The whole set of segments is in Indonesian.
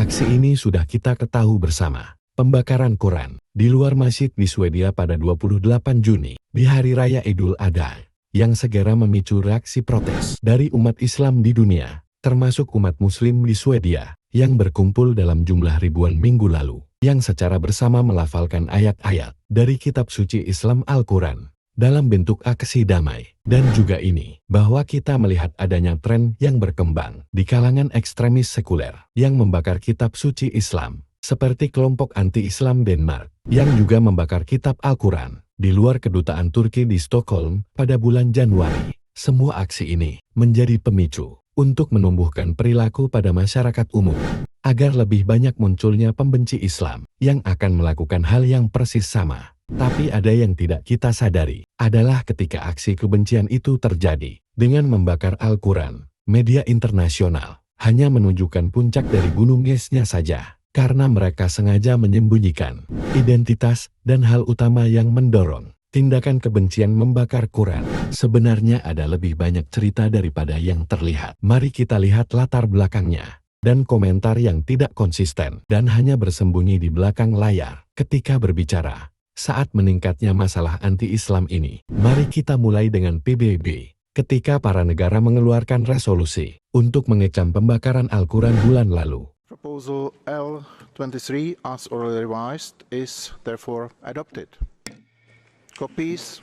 Aksi ini sudah kita ketahui bersama. Pembakaran Quran di luar masjid di Swedia pada 28 Juni, di Hari Raya Idul Adha, yang segera memicu reaksi protes dari umat Islam di dunia, termasuk umat Muslim di Swedia, yang berkumpul dalam jumlah ribuan minggu lalu, yang secara bersama melafalkan ayat-ayat dari kitab suci Islam Al-Quran, dalam bentuk aksi damai. Dan juga ini, bahwa kita melihat adanya tren yang berkembang di kalangan ekstremis sekuler, yang membakar kitab suci Islam, seperti kelompok anti-Islam Denmark, yang juga membakar kitab Al-Quran di luar kedutaan Turki di Stockholm pada bulan Januari. Semua aksi ini menjadi pemicu untuk menumbuhkan perilaku pada masyarakat umum, agar lebih banyak munculnya pembenci Islam yang akan melakukan hal yang persis sama. Tapi ada yang tidak kita sadari, adalah ketika aksi kebencian itu terjadi dengan membakar Al-Quran, media internasional hanya menunjukkan puncak dari gunung esnya saja, karena mereka sengaja menyembunyikan identitas dan hal utama yang mendorong tindakan kebencian membakar Quran. Sebenarnya ada lebih banyak cerita daripada yang terlihat. Mari kita lihat latar belakangnya dan komentar yang tidak konsisten dan hanya bersembunyi di belakang layar ketika berbicara saat meningkatnya masalah anti-Islam ini. Mari kita mulai dengan PBB. Ketika para negara mengeluarkan resolusi untuk mengecam pembakaran Al-Quran bulan lalu. Proposal L23 as orally revised is therefore adopted. Copies.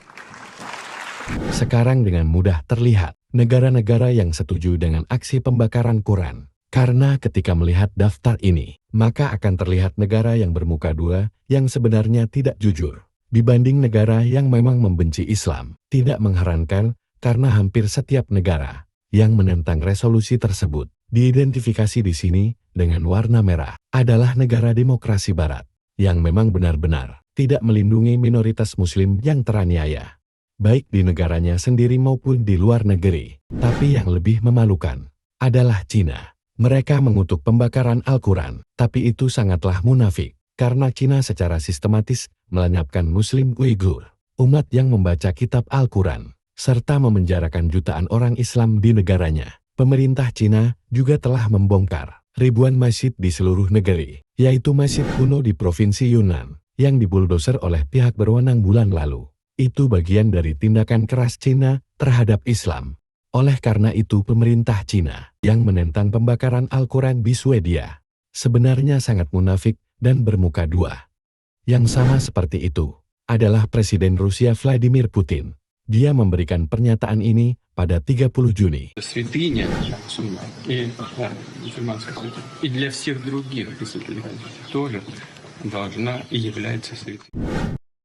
Sekarang dengan mudah terlihat negara-negara yang setuju dengan aksi pembakaran Quran. Karena ketika melihat daftar ini, maka akan terlihat negara yang bermuka dua yang sebenarnya tidak jujur dibanding negara yang memang membenci Islam. Tidak mengherankan karena hampir setiap negara yang menentang resolusi tersebut diidentifikasi di sini dengan warna merah adalah negara demokrasi barat yang memang benar-benar tidak melindungi minoritas muslim yang teraniaya, baik di negaranya sendiri maupun di luar negeri. Tapi yang lebih memalukan adalah Cina. Mereka mengutuk pembakaran Al-Quran, tapi itu sangatlah munafik, karena Cina secara sistematis melenyapkan muslim Uighur, umat yang membaca kitab Al-Quran, serta memenjarakan jutaan orang Islam di negaranya. Pemerintah Cina juga telah membongkar ribuan masjid di seluruh negeri, yaitu masjid kuno di Provinsi Yunnan, yang dibuldoser oleh pihak berwenang bulan lalu. Itu bagian dari tindakan keras Cina terhadap Islam. Oleh karena itu pemerintah Cina yang menentang pembakaran Al-Quran di Swedia sebenarnya sangat munafik dan bermuka dua. Yang sama seperti itu adalah Presiden Rusia Vladimir Putin. Dia memberikan pernyataan ini pada 30 Juni.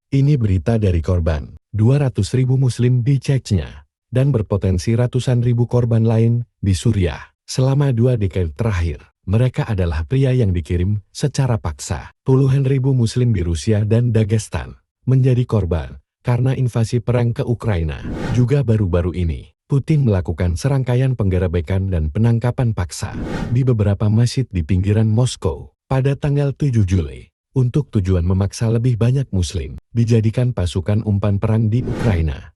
Ini berita dari korban 200.000 muslim di Chechnya dan berpotensi ratusan ribu korban lain di Suriah. Selama 2 dekade terakhir, mereka adalah pria yang dikirim secara paksa. Puluhan ribu muslim di Rusia dan Dagestan menjadi korban karena invasi perang ke Ukraina. Juga baru-baru ini, Putin melakukan serangkaian penggerebekan dan penangkapan paksa di beberapa masjid di pinggiran Moskow pada tanggal 7 Juli untuk tujuan memaksa lebih banyak muslim dijadikan pasukan umpan perang di Ukraina.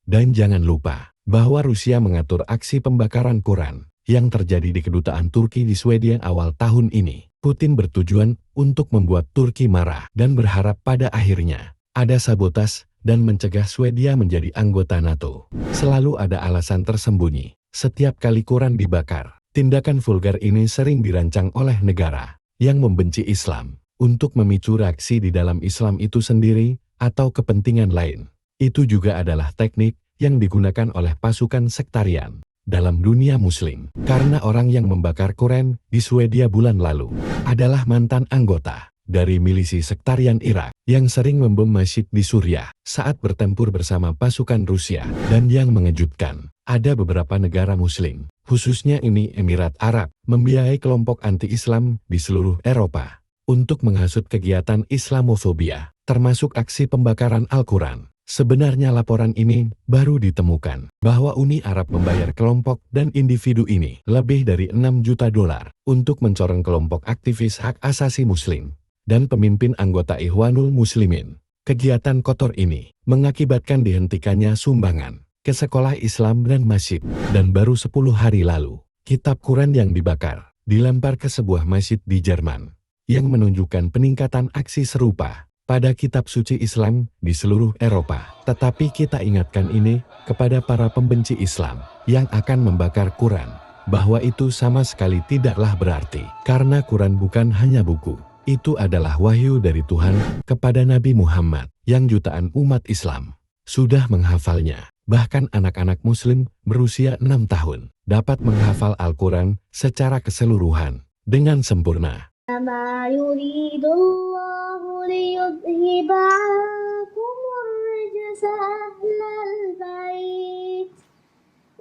Dan jangan lupa bahwa Rusia mengatur aksi pembakaran Quran yang terjadi di kedutaan Turki di Swedia awal tahun ini. Putin bertujuan untuk membuat Turki marah dan berharap pada akhirnya ada sabotas dan mencegah Swedia menjadi anggota NATO. Selalu ada alasan tersembunyi. Setiap kali Quran dibakar, tindakan vulgar ini sering dirancang oleh negara yang membenci Islam untuk memicu reaksi di dalam Islam itu sendiri atau kepentingan lain. Itu juga adalah teknik yang digunakan oleh pasukan sektarian dalam dunia muslim. Karena orang yang membakar Quran di Swedia bulan lalu adalah mantan anggota dari milisi sektarian Irak yang sering membom masjid di Suriah saat bertempur bersama pasukan Rusia. Dan yang mengejutkan, ada beberapa negara muslim, khususnya Uni Emirat Arab, membiayai kelompok anti-Islam di seluruh Eropa untuk menghasut kegiatan Islamofobia, termasuk aksi pembakaran Al-Quran. Sebenarnya laporan ini baru ditemukan bahwa Uni Arab membayar kelompok dan individu ini lebih dari 6 juta dolar untuk mencoreng kelompok aktivis hak asasi Muslim dan pemimpin anggota Ikhwanul Muslimin. Kegiatan kotor ini mengakibatkan dihentikannya sumbangan ke sekolah Islam dan masjid, dan baru 10 hari lalu, kitab Quran yang dibakar dilempar ke sebuah masjid di Jerman, yang menunjukkan peningkatan aksi serupa pada kitab suci Islam di seluruh Eropa. Tetapi kita ingatkan ini kepada para pembenci Islam yang akan membakar Quran, bahwa itu sama sekali tidaklah berarti, karena Quran bukan hanya buku. Itu adalah wahyu dari Tuhan kepada Nabi Muhammad yang jutaan umat Islam sudah menghafalnya. Bahkan anak-anak Muslim berusia 6 tahun dapat menghafal Al-Quran secara keseluruhan dengan sempurna. ما يريد الله ليذهب عنكم الرجس أهل البيت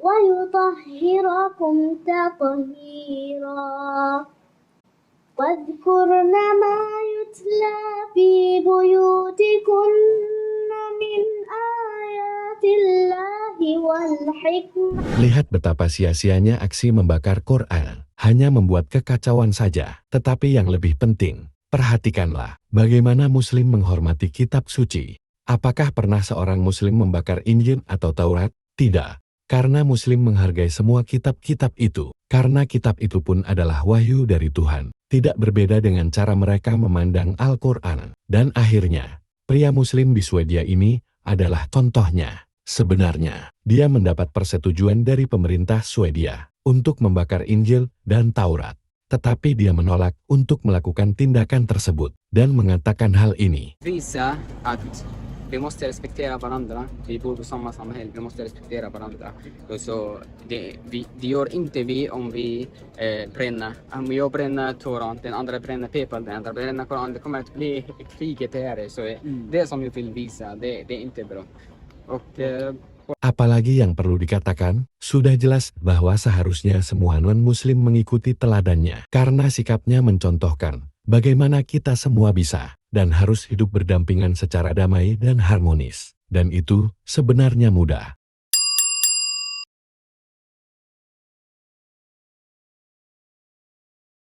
ويطهركم تطهيرا واذكرن ما يتلى في بيوتكن من آيات الله والحكمة. Lihat betapa sia-sianya aksi membakar Quran. Hanya membuat kekacauan saja. Tetapi yang lebih penting, perhatikanlah bagaimana Muslim menghormati kitab suci. Apakah pernah seorang Muslim membakar Injil atau Taurat? Tidak. Karena Muslim menghargai semua kitab-kitab itu. Karena kitab itu pun adalah wahyu dari Tuhan. Tidak berbeda dengan cara mereka memandang Al-Quran. Dan akhirnya, pria Muslim di Swedia ini adalah contohnya. Sebenarnya, dia mendapat persetujuan dari pemerintah Swedia untuk membakar Injil dan Taurat. Tetapi dia menolak untuk melakukan tindakan tersebut dan mengatakan hal ini. Visa att vi måste respektera varandra. Vi bor på samma samhälle. Vi måste respektera varandra. Och så det gör inte vi om vi bränner. Om jag bränner Toran, den andra bränner Pepal, den andra bränner Koran. Det kommer att bli kriget här. Så det som jag vill visa, det är inte bra. Och apalagi yang perlu dikatakan, sudah jelas bahwa seharusnya semua non-muslim mengikuti teladannya, karena sikapnya mencontohkan bagaimana kita semua bisa dan harus hidup berdampingan secara damai dan harmonis. Dan itu sebenarnya mudah.